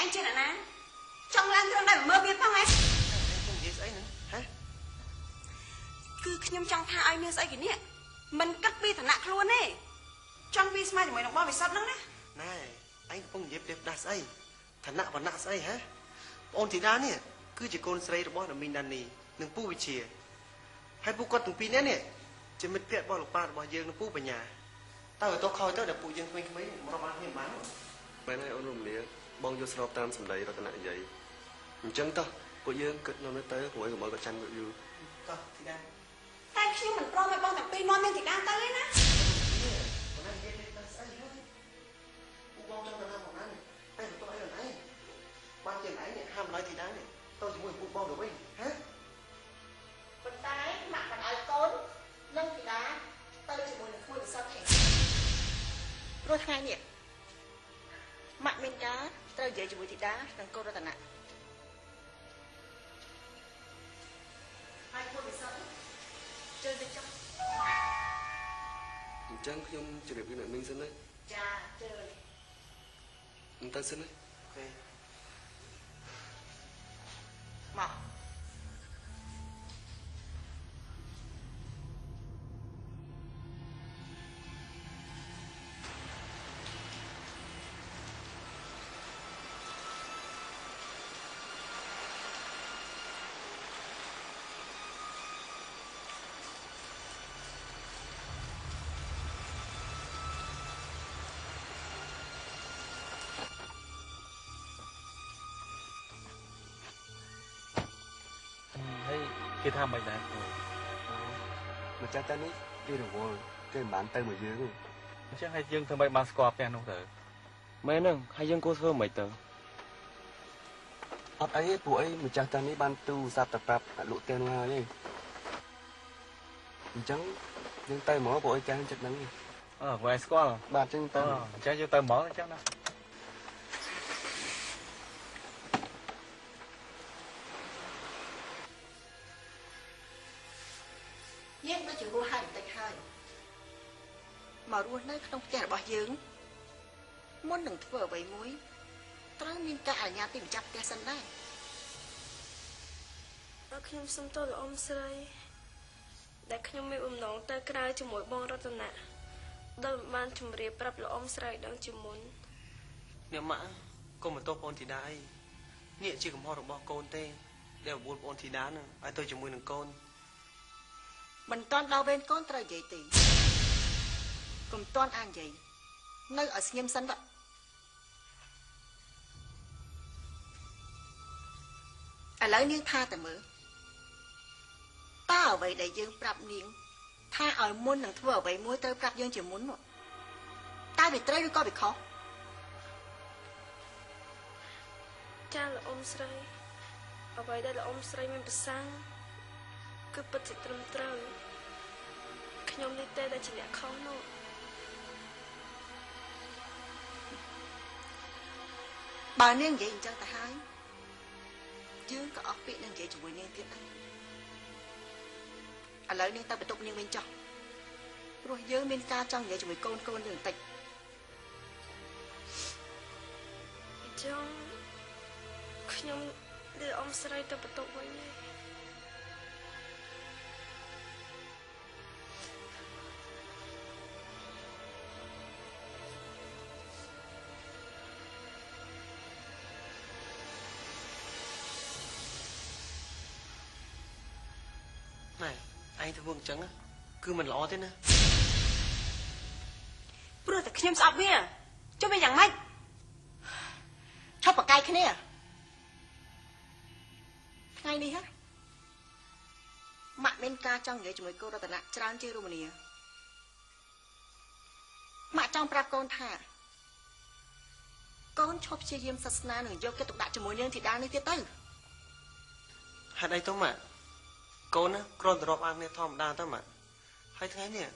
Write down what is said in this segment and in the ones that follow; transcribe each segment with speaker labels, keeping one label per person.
Speaker 1: em trên là trong lan thương đây mơ biết không em
Speaker 2: không gì ấy nữa hả
Speaker 1: cứ nhâm trong tha ai miếng ấy cái nè mình cắt bi thằng nặng luôn ấy trong bi smile thì mày đọc bao về sắp lắm đấy
Speaker 2: này anh không dẹp đẹp đắt ấy thằng nặng và nặng ấy hả ôn thì đá nè cứ chỉ con sấy được bao là mình đàn nì đừng pu bị chìa hay pu con từng pin nè chỉ mình tiện bao lục ba bao dương nó pu về nhà tao phải tôi coi tao để pu dương quanh mấy mà bán hiểm bán mấy này ôn lùm lía bao nhiêu sọp tam sầm đấy rồi cái này vậy chân tao pu dương cất nó tới mỗi người mỗi cái chân người yêu tao thì đang
Speaker 1: tay khi mình pro mày bong thằng pin non men thì đang tới nè
Speaker 2: bong trong cái một này anh tôi ấy là này ban tiền ấy này ham nói thì đáng này tôi chỉ muốn pu bong được anh hả
Speaker 1: con tay mặc còn ai tốn nâng thì đá tao chỉ muốn được mua được sao thế rồi hai nè mặc mình cá tao dễ chỉ muốn thì đá đằng cô ra tận nặng ai mua được sao chơi được không
Speaker 2: chân không chịu được cái này mình xin đấy
Speaker 1: cha chơi
Speaker 2: người ta xin đấy ok
Speaker 1: mọc
Speaker 3: គេថាមិនដែរ
Speaker 2: មកចាស់តានេះគេរវល់គេមិនបានទៅមួយយើង
Speaker 3: អញ្ចឹងហើយយើងធ្វើមិនបានស្គាល់ផ្ទះនោះទៅ
Speaker 2: មែនហ្នឹងហើយយើងគួរធ្វើមិនទៅអត់អីទេពួកអីម្ចាស់តានេះបានទូរស័ព្ទទៅប្រាប់អលក់ផ្ទះនោះហើយទេអញ្ចឹងយើងទៅហ្មងពួកអីចាស់ចិត្តហ្នឹង
Speaker 3: វាយស្គាល់
Speaker 2: បាទអញ្ចឹងទៅ
Speaker 3: អញ្ចឹងយើងទៅហ្មងអញ្ចឹងណា
Speaker 1: យើងដូចជារស់ហើយបន្តិចហើយមករស់នៅក្នុងផ្ទះរបស់យើងមុននឹងធ្វើអ្វីមួយត្រូវមានការអនុញ្ញាតពីម្ចាស់ផ្ទះសិនដែរ
Speaker 4: ខ្ញុំសុំទោសលោកអ៊ំស្រីដែលខ្ញុំមានបំណងទៅក្រៅជាមួយបងរតនាដោយមិនបានជម្រាបប្រាប់លោកអ៊ំស្រីដឹងជាមុន
Speaker 2: អ្នកម៉ាក់កុំបន្ទោសបងធីតាអីនេះជាកំហុសរបស់កូនទេដែលបបួលបងធីតានឹងឲ្យទៅជាមួយនឹងកូន
Speaker 1: មិនតាន់ដល់វេនកូនត្រូវនិយាយទេកុំតាន់អាននិយាយនៅឲ្យស្ងៀមសិនទៅឥឡូវនាងថាតែមើលតើអ្វីដែលយើងប្រាប់នាងថាឲ្យមុននឹងធ្វើអ្វីមួយត្រូវប្រាប់យើងជាមុនមកតើវាត្រូវឬក៏វាខុស
Speaker 4: ចាលោកអ៊ំស្រីអ្វីដែលលោកអ៊ំស្រីមានប្រសាសន៍គឺពិតជាត្រឹមត្រូវខ្ញុំនេះទេដែលជាអ្នកខុសនោះ
Speaker 1: បើនាងនិយាយអញ្ចឹងទៅហើយយើងក៏អស់ពាក្យនឹងនិយាយជាមួយនាងទៀតដែរឥឡូវនាងទៅបន្ទប់នាងវិញចុះព្រោះយើងមានការចង់និយាយជាមួយកូនយើងបន្តិច
Speaker 4: អញ្ចឹងខ្ញុំលើអ៊ំស្រីទៅបន្ទប់វិញទេ
Speaker 2: này anhធ្វើអញ្ចឹងគឺមិនល្អទេណា
Speaker 1: ព្រោះតែខ្ញុំស្អប់វាចុះវាយ៉ាងម៉េចឈប់បកាយគ្នាថ្ងៃនេះហ៎ម៉ាក់មានការចង់និយាយជាមួយកូនរតនៈច្រើនជាងរមនីម៉ាក់ចង់ប្រាប់កូនថាកូនឈប់ព្យាយាមសាសនានឹងយកចិត្តទុកដាក់ជាមួយនាងធីតានេះទៀតទៅ
Speaker 2: ហេតុអីទៅម៉ាក់កូនណាគ្រាន់តែរាប់អានគ្នាធម្មតាទៅម៉ាក់ហើយថ្ងៃនេះ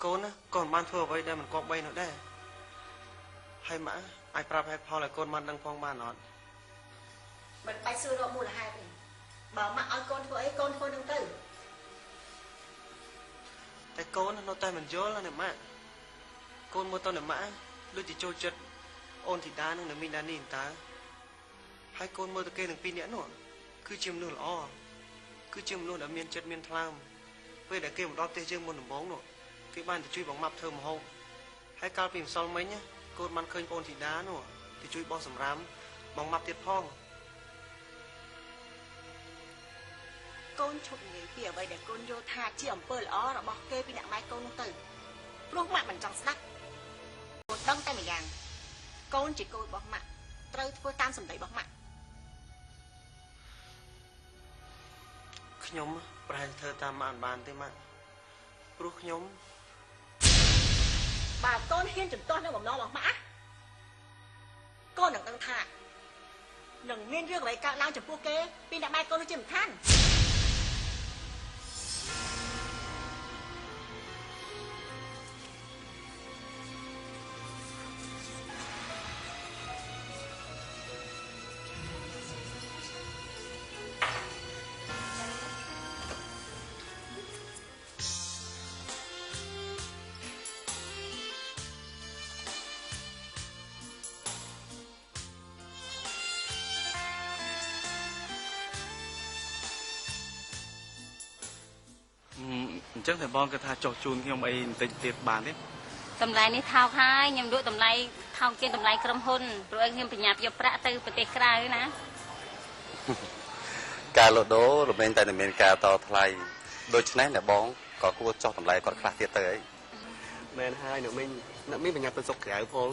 Speaker 2: កូនណាក៏មិនបានធ្វើអ្វីដែលមិនគប្បីនោះដែរហើយម៉ាក់អាចប្រាប់ហេតុផលឲ្យកូនបានដឹងផងបានអត់
Speaker 1: មិនបាច់សួររកមូលហេតុទេបើម៉ាក់ឲ្យកូនធ្វើអីកូនធ្វើនឹងទៅ
Speaker 2: តែកូននៅតែមិនយល់ណាម៉ាក់កូនមើលទៅណាម៉ាក់ដូចជាចូលចិត្តអូនធីតានឹងមីងដានីតើ ហើយកូនមើលទៅគេទាំងពីរនាក់នោះគឺជាមនុស្សល្អគឺជាមនុស្សដែលមានចិត្តមានថ្លើមពេលដែលគេមកដល់ផ្ទះយើងមុនដំបូងនោះគេបានទៅជួយបងម៉ាប់ធ្វើម្ហូបហើយកាលពីម្សិលមិញកូនបានឃើញបងធីតានោះទៅជួយបោះសម្រាមបងម៉ាប់ទៀតផង
Speaker 1: កូនឈប់និយាយពីអ្វីដែលកូនយល់ថាជាអំពើល្អរបស់គេពីអ្នកម៉ែកូននោះទៅព្រោះម៉ាក់មិនចង់ស្ដាប់កូនដឹងតែម្យ៉ាងកូនជាកូនរបស់ម៉ាក់ត្រូវធ្វើតាមសម្ដីរបស់ម៉ាក់
Speaker 2: ខ្ញុំប្រហែលធ្វើតាមម៉ាក់បានទេម៉ាក់ព្រោះខ្ញុំ
Speaker 1: បើកូនហ៊ានជំទាស់នៅបំណងរបស់ម៉ាក់កូននឹងដឹងថានឹងមានរឿងអ្វីកើតឡើងចំពោះគេពីអ្នកម៉ែកូននោះជាមិនខាន
Speaker 3: អញ្ចឹងតែបងគាត់ថាចុះជូនខ្ញុំអីបន្តិចទៀតបានទេ
Speaker 5: តម្លៃនេះថោកហើយខ្ញុំលក់តម្លៃថោកជាងតម្លៃក្រុមហ៊ុនព្រោះខ្ញុំប្រញាប់យកប្រាក់ទៅប្រទេសក្រៅណា
Speaker 6: ការលក់ដូររមែងតែមានការតថ្លៃដូច្នេះអ្នកបងក៏គួរចុះតម្លៃគាត់ខ្លះទៀតទៅអី
Speaker 2: មែនហើយអ្នកមីងប្រញាប់ទៅសុកក្រៅផង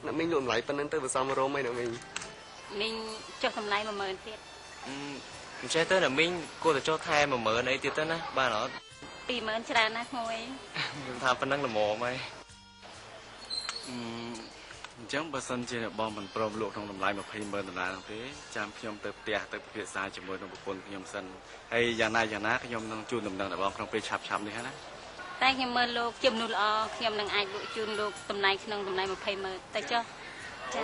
Speaker 2: អ្នកមីងលក់តម្លៃប៉ុណ្្នឹងទៅវាសមរម្យអីអ្នកមីង
Speaker 5: មីងចុះតម្លៃ10000ទៀត
Speaker 7: អញ្ចឹងទៅអ្នកមីងគួរតែចុះថែ10000អីទៀតទៅណាបានអត់
Speaker 5: 20000ច្រើនណាស់ក្មួយ
Speaker 7: ខ្ញុំថាប៉ុណ្ណឹងល្មមហើយ
Speaker 3: អញ្ចឹងបើសិនជាអ្នកបងមិនព្រមលក់ក្នុងតម្លៃ20000ដុល្លារនោះទេចាំខ្ញុំទៅផ្ទះទៅពិភាក្សាជាមួយនឹងប្រពន្ធខ្ញុំសិនហើយយ៉ាងណាខ្ញុំនឹងជូនដំណឹងដល់បងក្នុងពេលឆាប់នេះណា
Speaker 5: តែខ្ញុំមើលលោកជាមនុស្សល្អខ្ញុំនឹងអាចលក់ជូនលោកតម្លៃក្នុងតម្លៃ200,000ទៅចុះចា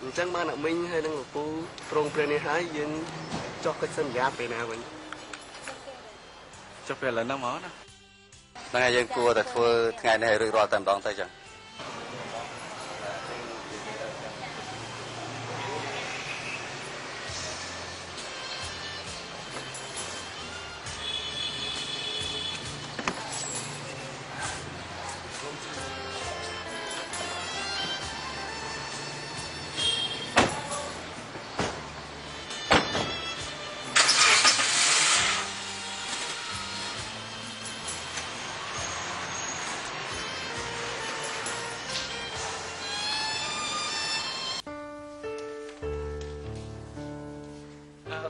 Speaker 2: អញ្ចឹងបានអ្នកមីងហើយនឹងលោកពូព្រមព្រៀងនេះហើយយើងចុះកិច្ចសន្យាពេលណាវិញ
Speaker 3: ចុះពេលឥឡូវហ្នឹងមកណា
Speaker 6: ហ្នឹងហើយយើងគួរតែធ្វើថ្ងៃនេះឲ្យរួចរាល់តែម្ដងទៅចឹង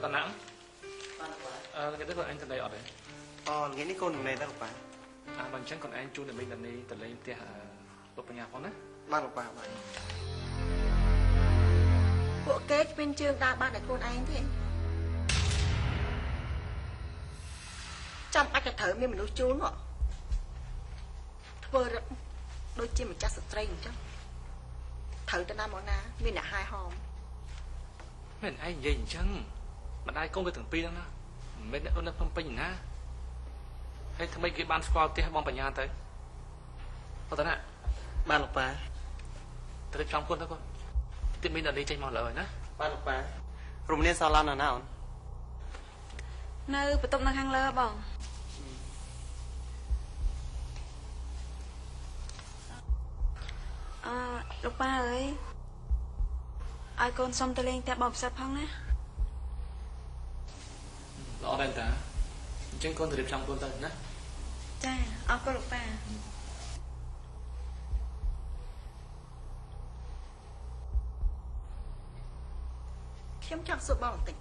Speaker 7: តណាំគេទៅអញទៅណៃអត់ទេ
Speaker 2: ថ្ងៃនេះកូននៅណៃតើលោកប៉ា
Speaker 7: បើអញ្ចឹងកូនឯងជូនដើម្បីដល់នេះទៅលេងផ្ទះលោកបញ្ញាផងណា
Speaker 2: បានលោកប៉ាបាន
Speaker 1: ពួកគេគ្មានជើងដើរបានតែខ្លួនឯងទេចាំអាចទៅត្រូវមានមនុស្សជូនហ៎ធ្វើដូចជាម្ចាស់ស្ត្រីអញ្ចឹងត្រូវទៅណាមកណាមានអ្នកហាយហោម
Speaker 7: មិនឯងនិយាយអញ្ចឹងម្ដាយកូនទៅទាំងពីរហ្នឹងណាមិនមែនអ្នកនៅភ្នំពេញណាហើយថ្មីគេបានស្គាល់ផ្ទះបងបញ្ញាទៅអត់ទេណា
Speaker 2: បានលោកប៉ា
Speaker 7: ទៅរៀបចំខ្លួនទៅគាត់ទីមានដល់នេះចេញមកលើហើយណា
Speaker 2: បានលោកប៉ារមនាសាឡានណាអូន
Speaker 4: នៅបន្ទប់នៅខាងលើបងលោកប៉ាអើយឲ្យកូនសុំទៅលេងផ្ទះបងផ្សិតផងណា
Speaker 7: ល្អដែរតាអញ្ចឹងកូនទៅរៀបចំខ្លួនទៅណា
Speaker 4: ចាអរគុណលោកប៉ា
Speaker 1: ខ្ញុំចង់សួរបងបន្តិច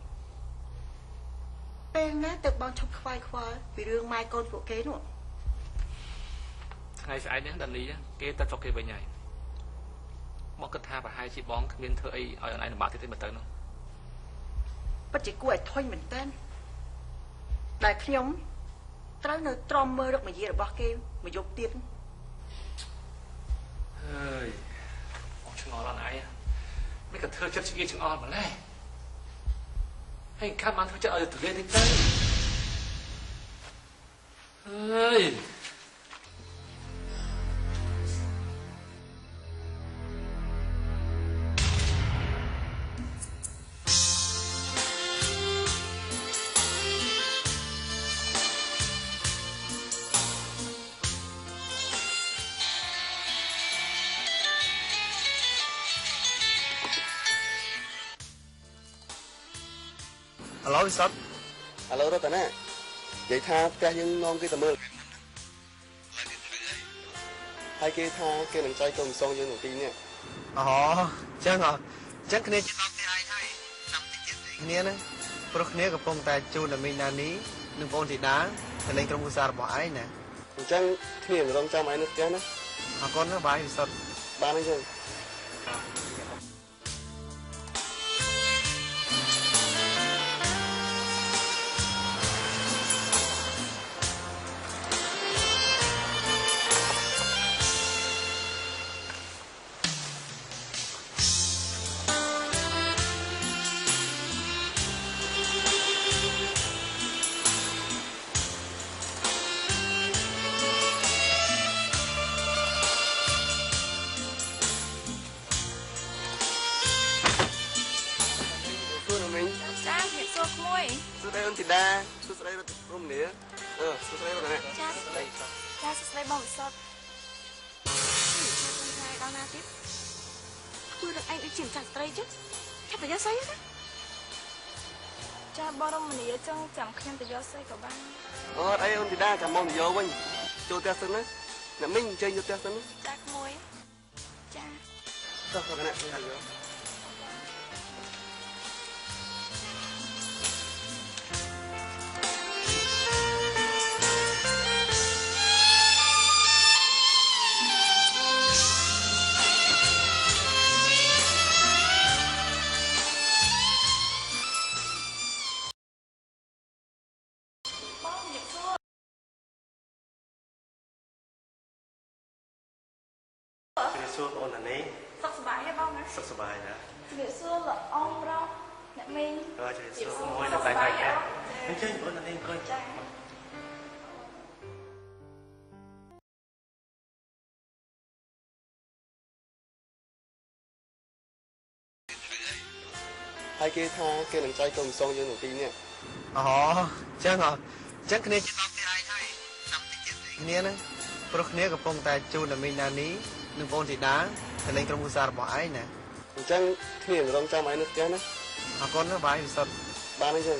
Speaker 1: ពេលណាទៅបងឈប់ខ្វាយខ្វល់ពីរឿងម៉ែកូនពួកគេនោះ
Speaker 7: ថ្ងៃស្អែកនេះដល់នេះគេទៅចុកគេវិញហើយមកគិតថាប្រហែលជាបងគ្មានធ្វើអីឲ្យអនឡាញលំបាកទៀតទេមើលទៅនោះ
Speaker 1: ពិតជាគួរឲ្យធុញមែនតើដែលខ្ញុំត្រូវនៅទ្រាំមើលរកមាយារបស់គេមួយយប់ទៀត
Speaker 7: ហើយបងឆ្ងល់អត់ឯងមិនក៏ធ្វើចិត្តជាឆ្ងល់ម្ល៉េះហើយខាត់បានធ្វើចិត្តឲ្យទៅលេងតិចទៅហើយ
Speaker 2: ឡូវសុត
Speaker 8: ឥឡូវរត់តាណានិយាយថាផ្ទះយើងនាំគេទៅមើលហើយគេថាគេនឹងចែកកូនសងយើងទាំងពីរនេះ
Speaker 2: អូចឹងហ៎ចឹងគ្នាជិះដល់ផ្ទះឯងហើយចាំតិចទៀតគ្នាណាព្រោះគ្នាកំពុងតែជួនដល់មីងណានីនិងបងធីតាទៅលេងក្រុមគ្រួសាររបស់ឯងណា
Speaker 8: អញ្ចឹងគ្នារងចាំឯងនៅផ្ទះណា
Speaker 2: អរគុណណាបាយសុត
Speaker 8: បានអញ្ចឹង
Speaker 4: ចាជំរាបសួរក្មួយ
Speaker 8: សួស្ដីអូនធីតាសួស្ដីរត់រំលាសួស្ដីរត់ណា
Speaker 4: ចាសួស្ដីបងវិសុទ្ធដល់ណាទៀតធ្វើរកឯងដូចជាម្ចាស់ស្ត្រីចឹងឆាប់ទៅយកស្អីណាចាបងរមនីចឹងចាំខ្ញុំទៅយកស្អីក៏បាន
Speaker 8: អត់អីអូនធីតាចាំមកទៅយកវិញចូលផ្ទះសិនណាអ្នកមីងអញ្ជើញយកផ្ទះសិនណា
Speaker 4: ចាក្មួយចា
Speaker 8: ចុះទៅណាខ្ញុំយក
Speaker 2: សួរបងណានី
Speaker 4: សុខសប្បាយទេបងណា
Speaker 2: សុខសប្បាយណា
Speaker 4: ជំរាបសួរលោកអ៊ំប្រុសអ្នកមីង
Speaker 2: ជំរាបសួរមួយដល់តែតែអញ្ចឹងបងណានីអង្គុយ
Speaker 4: ចា
Speaker 8: ហើយគេថាគេនឹងចែកកូនសងយើងទាំងពីរនេះ
Speaker 2: អូចឹងហ៎ចឹងគ្នាជិះដល់ផ្ទះឯងហើយចាំតិចទៀតគ្នាណាព្រោះគ្នាកំពុងតែជួនដល់មីងណានីនិងបងធីតាទៅលេងក្រុមគ្រួសាររបស់ឯងណា
Speaker 8: អញ្ចឹងគ្នារងចាំឯងនៅផ្ទះណា
Speaker 2: អរគុណណាបាយសុត
Speaker 8: បានអញ្ចឹង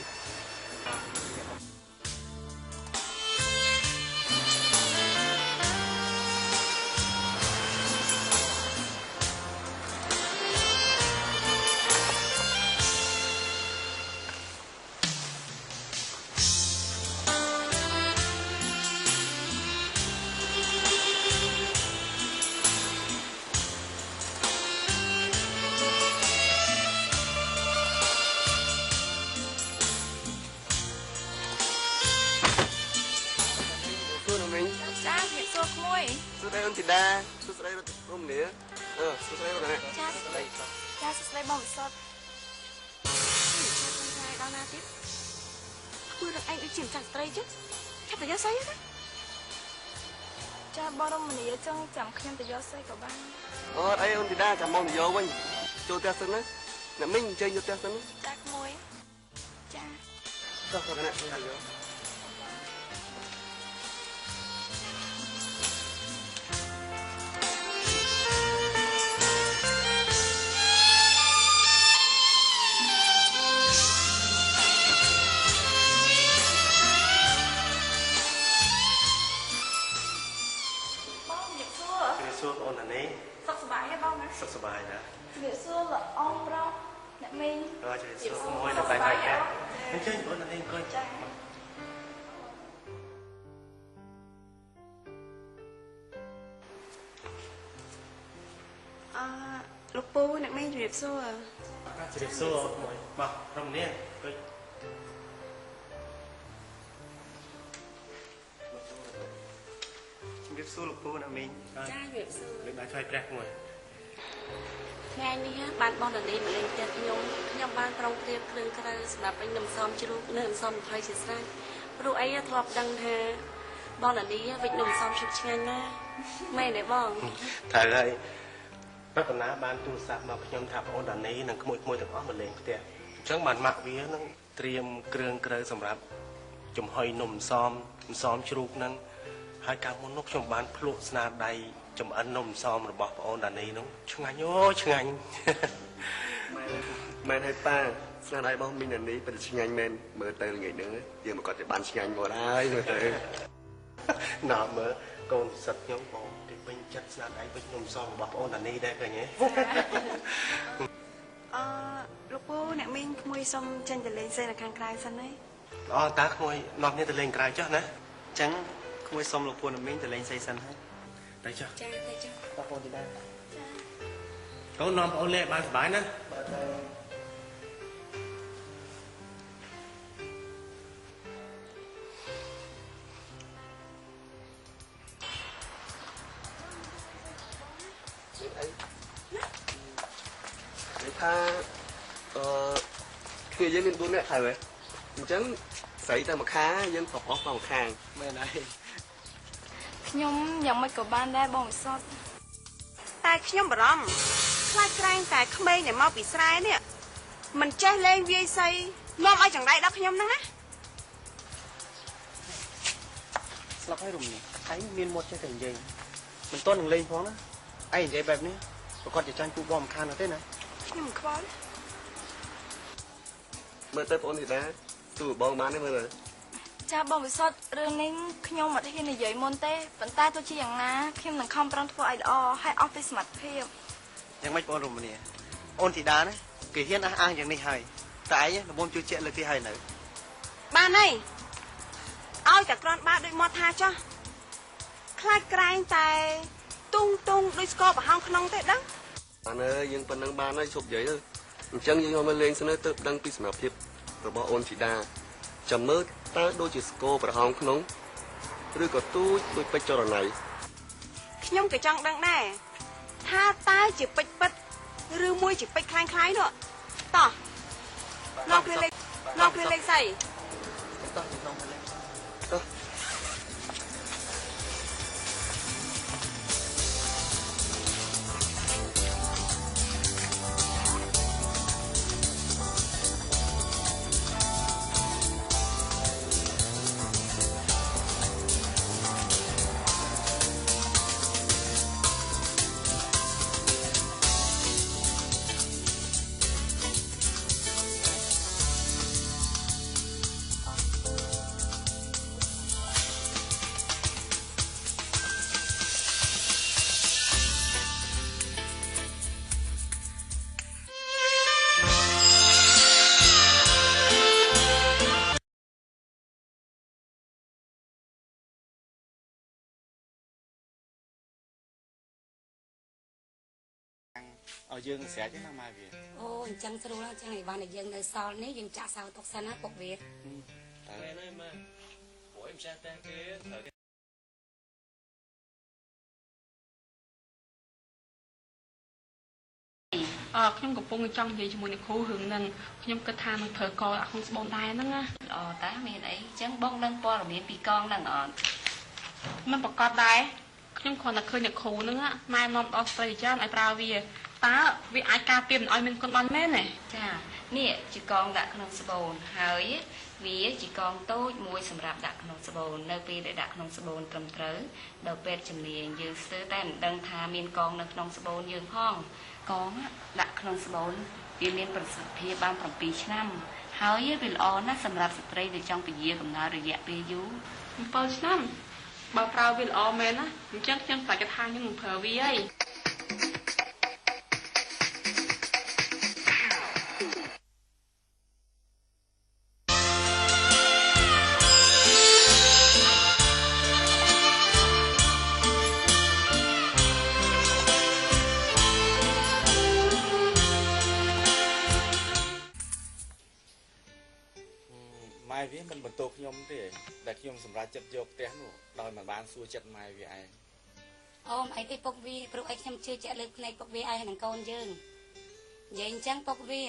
Speaker 4: ចាជំរាបសួរក្មួយ
Speaker 8: សួស្ដីអូនធីតាសួស្ដីរត់រំលាសួស្ដីរត់ណា
Speaker 4: ចាសួស្ដីបងវិសុទ្ធដល់ណាទៀតធ្វើរកឯងដូចជាម្ចាស់ស្ត្រីចឹងឆាប់ទៅយកស្អីណាចាបងរមនីចឹងចាំខ្ញុំទៅយកស្អីក៏បាន
Speaker 8: អត់អីអូនធីតាចាំមកទៅយកវិញចូលផ្ទះសិនណាអ្នកមីងអញ្ជើញយកផ្ទះសិនណា
Speaker 4: ចាក្មួយចា
Speaker 8: ចុះទៅណាខ្ញុំយក
Speaker 2: សួរបងណានី
Speaker 4: សុខសប្បាយទេបងណា
Speaker 2: សុខសប្បាយណា
Speaker 4: ជំរាបសួរលោកអ៊ំប្រុសអ្នកមីង
Speaker 2: ជំរាបសួរមួយដល់តែតែអញ្ចឹងបងណានីអង្គុយ
Speaker 4: ចាលោកពូអ្នកមីងជំរាបសួរ
Speaker 2: ជំរាបសួរមួយបាទរំលាអង្គុយជំរាបសួរលោកពូណាមីង
Speaker 5: ចាជំរាបសួរ
Speaker 2: លើកដៃថ្វាយព្រះមួយ
Speaker 5: ថ្ងៃនេះបានបងតានីមកលេងផ្ទះខ្ញុំបានប្រុងព្រៀបគ្រឿងក្រៅសម្រាប់ពេញនំសំជ្រូកនិងនំសំ20ជាស្រេចព្រោះអីធ្លាប់ដឹងថាបងតានីវិចនំសំជ្រូកឆ្ងាញ់ណាស់មែនទេបង
Speaker 2: ត្រូវហើយរតនាបានទូរស័ព្ទមកខ្ញុំថាបងអូនតានីនិងក្មួយៗទាំងអស់មកលេងផ្ទះអញ្ចឹងបានម៉ាក់វានឹងត្រៀមគ្រឿងក្រៅសម្រាប់ចំហុយនំសំជ្រូកហ្នឹងហើយកាលមុននោះខ្ញុំបានភ្លក់ស្នាដៃចំអិននំសំរបស់បងអូនតានីនោះឆ្ងាញ់អូឆ្ងាញ់
Speaker 8: មែនហើយប៉ា ស្នាដៃរបស់មីងនេះពិតជាឆ្ងាញ់មែនមើលទៅល្ងាចហ្នឹងយើងមកគាត់ទៅបានឆ្ងាញ់មកហើយមើលទៅ
Speaker 2: ណាស់មើលកូនសិតខ្ញុំបងទីពេញចិត្តស្នាដៃវិញខ្ញុំសងរបស់បងអូនតានីដែរឃើញទេ
Speaker 4: លោកពូអ្នកមីងក្មួយសុំចេញទៅលេងសេនៅខាងក្រៅសិនណា
Speaker 2: ល្អតាក្មួយនាំគ្នាទៅលេងក្រៅចុះណាអញ្ចឹងក្មួយសុំលោកពូណាមីងទៅលេងសេសិនហើយទៅចុះ
Speaker 5: ចាទៅចុះ
Speaker 2: បងប្អូនទីដែរ
Speaker 3: កូននាំបងអូនលេងបានសុបាយណា
Speaker 2: បាទទៅ
Speaker 8: និយាយថាគ្នាយើងមាន4នាក់ហើយអញ្ចឹងស្រីទៅមួយខាងយើងប្រុសទៅមួយខាង
Speaker 2: មែនហើយ
Speaker 4: ខ្ញុំយ៉ាងម៉េចក៏បានដែរបងវិសុទ្ធ
Speaker 9: តែខ្ញុំបារម្ភខ្លាចក្រែងតែក្មេងដែលមកពីស្រែនេះមិនចេះលេងវាយសីនាំឲ្យចង្រៃដល់ខ្ញុំហ្នឹងណា
Speaker 2: ស្លាប់ហើយរំនេះឯងមានមុតចេះតែនិយាយមិនតន់នឹងលេងផងណាឯងនិយាយបែបនេះប្រកាសជាចាញ់ពូបងមិនខាននោះទេណា
Speaker 9: ខ្ញុំមិនខ្វល់
Speaker 8: មើលទៅបងអូនធីតាទូបងបានទេមើលទៅ
Speaker 4: ចាបងវិសុទ្ធរឿងនេះខ្ញុំអត់ហ៊ាននិយាយមុនទេប៉ុន្តែទោះជាយ៉ាងណាខ្ញុំនឹងខំប្រឹងធ្វើឲ្យល្អហើយអស់ពីសមត្ថភាព
Speaker 2: យ៉ាងម៉េចបងរំនេះអូនធីតាណាគេហ៊ានអះអាងយ៉ាងនេះហើយតែឯងល្មមជឿជាក់លើកទីហើយនៅ
Speaker 9: បានហើយឲ្យតែក្រាន់បាដូចមាត់ថាចោះខ្លាចក្រែងតែទុងដូចស្គរប្រហោងក្នុងទេដឹង
Speaker 8: បានហើយយើងប៉ុណ្ណឹងបានហើយឈប់និយាយទៅអញ្ចឹងយើងមកលេងសិនទៅដឹងពីសមត្ថភាពរបស់អូនធីតាចាំមើលតើដូចជាស្គរប្រហោងក្នុងឬក៏ទូចដូចពេជ្រចរណៃ
Speaker 9: ខ្ញុំក៏ចង់ដឹងដែរថាតើជាពេជ្រពិតឬមួយជាពេជ្រคล้ายៗនោះតោះនាំគ្នាលេងសី
Speaker 2: តោះខ្ញុំទៅលេង
Speaker 3: ឲ្យយើងស្រេចណាម៉ែវា
Speaker 5: អូអញ្ចឹងស្រួលអញ្ចឹងអីវ៉ាន់ដែលយើងនៅសល់នេះយើងចាក់សៅទុកសិនណាពុកវា
Speaker 3: តែណែម៉ែពួកឯងចាស់តែគេត្រូវ
Speaker 10: ខ្ញុំកំពុងចង់និយាយជាមួយអ្នកគ្រូរឿងហ្នឹងខ្ញុំគិតថានឹងប្រើកដាក់ក្នុងស្បូនដែរហ្នឹងណា
Speaker 5: ល្អតាមានអីអញ្ចឹងបងដឹងព័ត៌មានពីកងហ្នឹងអត់
Speaker 10: មិនប្រកាសដែរខ្ញុំគ្រាន់តែឃើញអ្នកគ្រូហ្នឹងម៉ែនាំដល់ស្ត្រីច្រើនឲ្យប្រើវាតើវាអាចការពារមិនឲ្យមានគុណបានមែនទេ
Speaker 5: ចានេះជាកងដាក់ក្នុងស្បូនហើយវាជាកងតូចមួយសម្រាប់ដាក់ក្នុងស្បូននៅពេលដែលដាក់ក្នុងស្បូនត្រឹមត្រូវដល់ពេលជំនាញយើងស្ទើរតែមិនដឹងថាមានកងនៅក្នុងស្បូនយើងផងកងដាក់ក្នុងស្បូនវាមានប្រសិទ្ធភាពបាន7ឆ្នាំហើយវាល្អណាស់សម្រាប់ស្ត្រីដែលចង់ពជាកំណើតរយៈពេលយូរ
Speaker 10: 7ឆ្នាំបើប្រើវាល្អមែនណាអញ្ចឹងខ្ញុំតែគេថាខ្ញុំនឹងប្រើវាហើយ
Speaker 3: ម៉ែវាមិនបន្ទោខ្ញុំទេតែខ្ញុំសម្រាប់ចិត្តយកផ្ទះនោះដោយមិនបានសួរចិត្តម៉ែវាឯង
Speaker 5: អូមអីទេពុកវាព្រោះអីខ្ញុំជឿជាក់លើភ្នែកពុកវាឲ្យនឹងកូនយើងនិយាយអញ្ចឹងពុកវា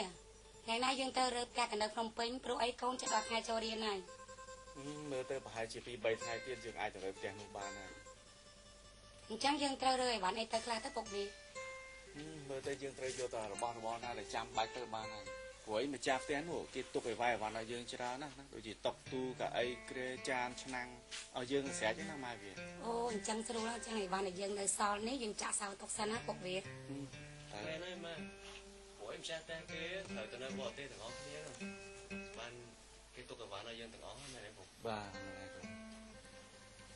Speaker 5: ថ្ងៃណាយើងទៅរើផ្ទះកនៅភ្នំពេញព្រោះអីកូនចិត្តដល់ថ្ងៃចូលរៀនហើយ
Speaker 3: មើលទៅប្រហែលជា2-3ថ្ងៃទៀតយើងអាចទៅរើផ្ទះនោះបានហើយ
Speaker 5: អញ្ចឹងយើងត្រូវរើឲ្យបានអីទៅខ្លះទៅពុកវា
Speaker 3: មើលទៅយើងត្រូវយកតែរបស់ណាដែលចាំបាច់ទៅបានហើយព្រោះឯម្ចាស់ផ្ទះនោះគេទុកឲ្យវាយអវ៉ាន់ឲ្យយើងច្រើនណាស់ដូចជាតុទូកៅអីក្រែចានឆ្នាំងឲ្យយើងស្រេចណាម៉ែវា
Speaker 5: អូអញ្ចឹងស្រួលអញ្ចឹងអីវ៉ាន់ដែលយើងនៅសល់នេះយើងចាក់សៅទុកសិនណាពុកវា
Speaker 3: តែណែម៉ែព្រោះ
Speaker 8: អីម្ចាស់តែគេត្រូវទៅនៅបរទេសទាំងអស់គ្នាបានគេទុកកវ៉ាន់ឲ្យយើងទាំងអស់មែនទេបង
Speaker 3: បាទ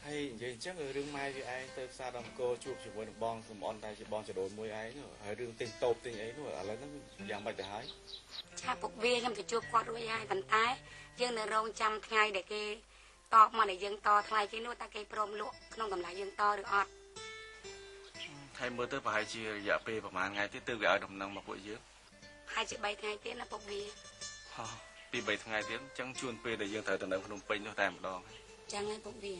Speaker 3: ហើយនិយាយអញ្ចឹងរឿងម៉ែវាឯងទៅផ្សារដំកោជួបជាមួយនឹងបងសំអនតែជាបងចដូនមួយឯងហើយរឿងទិញតូបទិញអីនោះឥឡូវហ្នឹងយ៉ាងម៉េចទៅហើយ
Speaker 5: ចាពុកវាខ្ញុំទៅជួបគាត់រួចហើយប៉ុន្តែយើងនៅរងចាំថ្ងៃដែលគេតបមកដែលយើងតថ្លៃគេនោះតើគេព្រមលក់ក្នុងតម្លៃយើងតឬអត់
Speaker 3: ហើយមើលទៅប្រហែលជារយៈពេលប្រហែលថ្ងៃទៀតទើបវាឲ្យដំណឹងមកពួកយើង
Speaker 5: ហើយជា3ថ្ងៃទៀតណាពុកវា
Speaker 3: ពី3ថ្ងៃទៀតអញ្ចឹងជួនពេលដែលយើងត្រូវទៅនៅភ្នំពេញនោះតែម្ដង
Speaker 5: ចឹងហើយពុកវា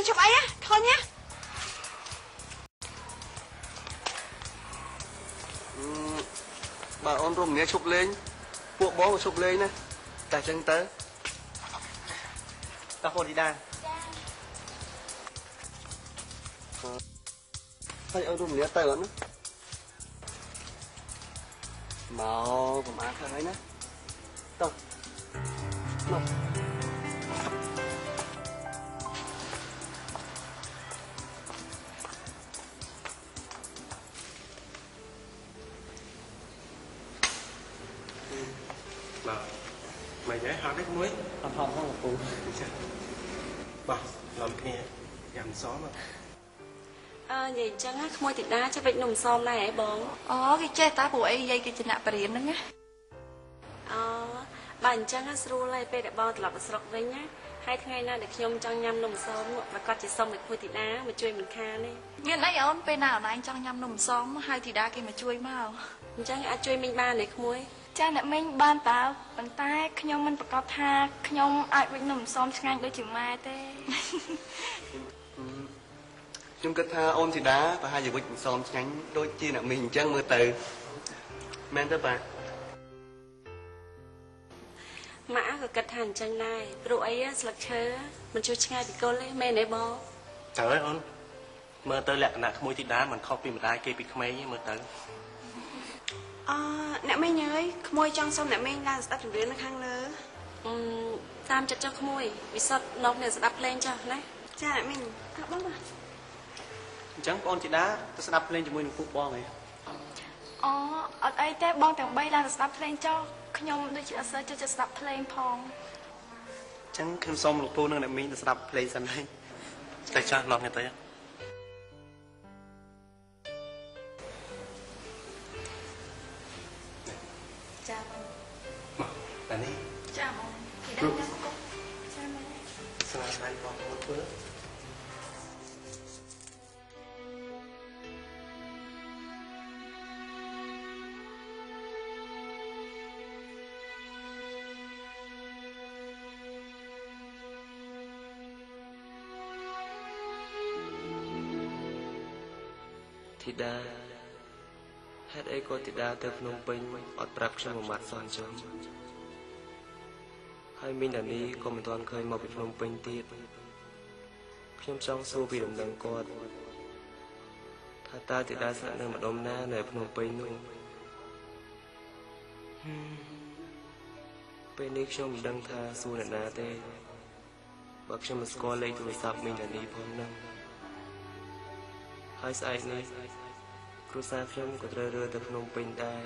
Speaker 9: ជប់អីធន់ណា
Speaker 8: បើអូនរំលាឈប់លេងពួកបងក៏ឈប់លេងណាតែចឹងទៅ
Speaker 2: តើបងធីតា
Speaker 8: ហើយអូនរំលាទៅអត់ណាមកកុំអានខាងហ្នឹងណាតោះមក
Speaker 2: mày nhớ hao đấy muối hao hao không phụ bà làm kia làm xó mà
Speaker 5: និយាយអញ្ចឹងណាក្មួយទីតាចេះវិចនំសមដែរហ៎បង
Speaker 9: អូគេចេះតាព្រោះអីយាយគេចំណាក់បរៀនហ្នឹងណា
Speaker 5: បើអញ្ចឹងស្រួលហើយពេលដែលបងត្រឡប់ទៅស្រុកវិញណាហើយថ្ងៃណាដែលខ្ញុំចង់ញ៉ាំនំសមប្រកាសជាសុំឲ្យក្មួយទីតាមកជួយមិនខានទេ
Speaker 9: មានអីអូនពេលណាអនឡាញចង់ញ៉ាំនំសមហើយទីតាគេមកជួយមក
Speaker 5: អញ្ចឹងអាចជួយមិញបានទេក្មួយ
Speaker 9: ចាអ្នកមិញបានតើប៉ុន្តែខ្ញុំមិនប្រកាសថាខ្ញុំអាចវិចនំសមឆ្ងាញ់ដូចជាម៉ែទេ
Speaker 8: ខ្ញុំគិតថាអូនធីតាប្រហែលជាវិចមិនសមឆ្ងាញ់ដូចជាអ្នកមីងអញ្ចឹងមើលទៅមែនទេបាទ
Speaker 5: ម៉ាក់ក៏គិតថាអញ្ចឹងដែរព្រោះអីស្លឹកឈើមិនជួយឆ្ងាយពីគល់ទេមែនទេបង
Speaker 2: trời ơiអូនមើលទៅលក្ខណៈក្មួយធីតាមិនខុសពីម្ដាយគេពីក្មេងទេមើលទៅ
Speaker 9: អ្នកមីងអើយក្មួយចង់សុំអ្នកមីងឡើងស្ដាប់ចម្រៀងនៅខាងលើ
Speaker 5: តាមចិត្តចុះក្មួយវិសុទ្ធនៅនៅស្ដាប់ភ្លេងចុះណា
Speaker 9: ចាអ្នកមីងបងបាទ
Speaker 2: អញ្ចឹងបងធីតាទៅស្ដាប់ភ្លេងជាមួយនឹងពួកបងហ៎
Speaker 9: អត់អីទេបងទាំង3ឡើងទៅស្ដាប់ភ្លេងចុះខ្ញុំដូចជាអត់សូវចូលចិត្តស្ដាប់ភ្លេងផង
Speaker 2: អញ្ចឹងខ្ញុំសុំលោកពូនិងអ្នកមីងទៅស្ដាប់ភ្លេងសិនហើយតែចាស់ឡងទៅ
Speaker 9: ចាបង
Speaker 2: មកតានេះ
Speaker 9: ចាបងគេដឹងណាកុកចាមែន
Speaker 2: ស្នាដៃបងប្អូនធ្វើ
Speaker 8: ធីតាហេតុអីក៏ធីតាទៅភ្នំពេញអត់ប្រាប់ខ្ញុំមួយម៉ាត់សោះអញ្ចឹងហើយមីងតានីក៏មិនទាន់ឃើញមកពីភ្នំពេញទៀតខ្ញុំចង់សួរពីដំណឹងគាត់ថាតើធីតាស្នាក់នៅម្ដុំណានៅភ្នំពេញនោះពេលនេះខ្ញុំមិនដឹងថាសួរអ្នកណាទេបើខ្ញុំមិនស្គាល់លេខទូរស័ព្ទមីងតានីផងហ្នឹងហើយស្អែកនេះគ្រួសារខ្ញុំក៏ត្រូវរើទៅភ្នំពេញដែរ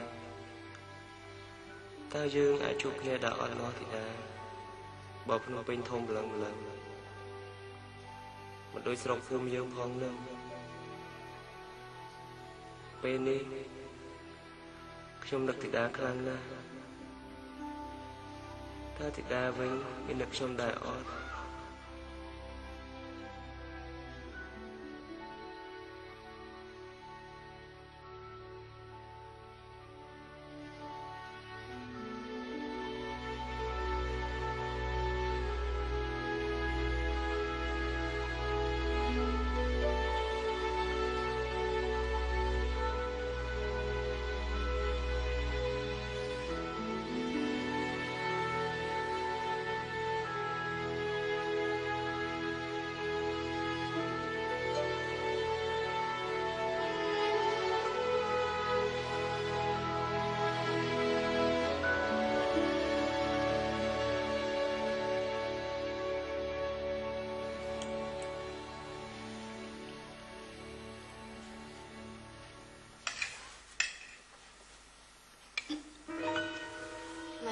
Speaker 8: តើយើងអាចជួបគ្នាដល់អត់នោះទីណាបើភ្នំពេញធំម្លឹងមិនដូចស្រុកភូមិយើងផងនឹងពេលនេះខ្ញុំនឹកទីតាខ្លាំងណាស់តើទីតាវិញមាននឹកខ្ញុំដែរអត់